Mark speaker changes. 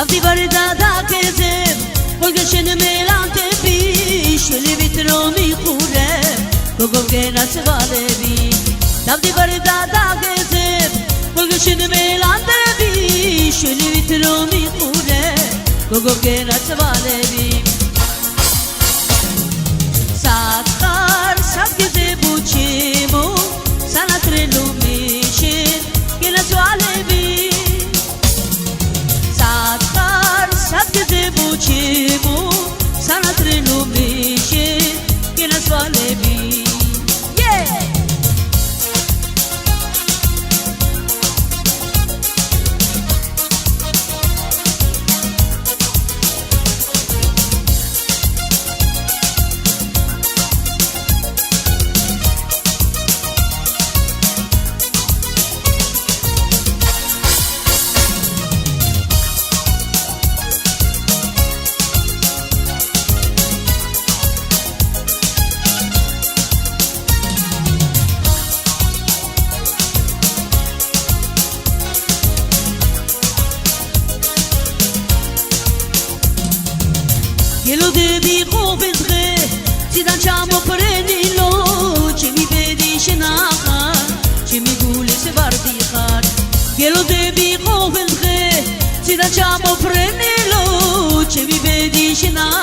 Speaker 1: Davdi varda da kezem Olgashen melante bi Shuli vitro mi khurem Gogov gena svalebi Davdi varda da kezem Olgashen melante bi Shuli vitro mi khurem Gogov gena svalebi Satkar sabgize buchimo Sanatre lumishin Gena svalebi Sabgize buchimo sanatre lumishe kina swalebi yeah Gelo devi coventre, si danciamo prenilo, ci mi vedi scenaca, ci mi guli se bardicar. Gelo devi coventre, si danciamo prenilo, ci mi vedi scenaca.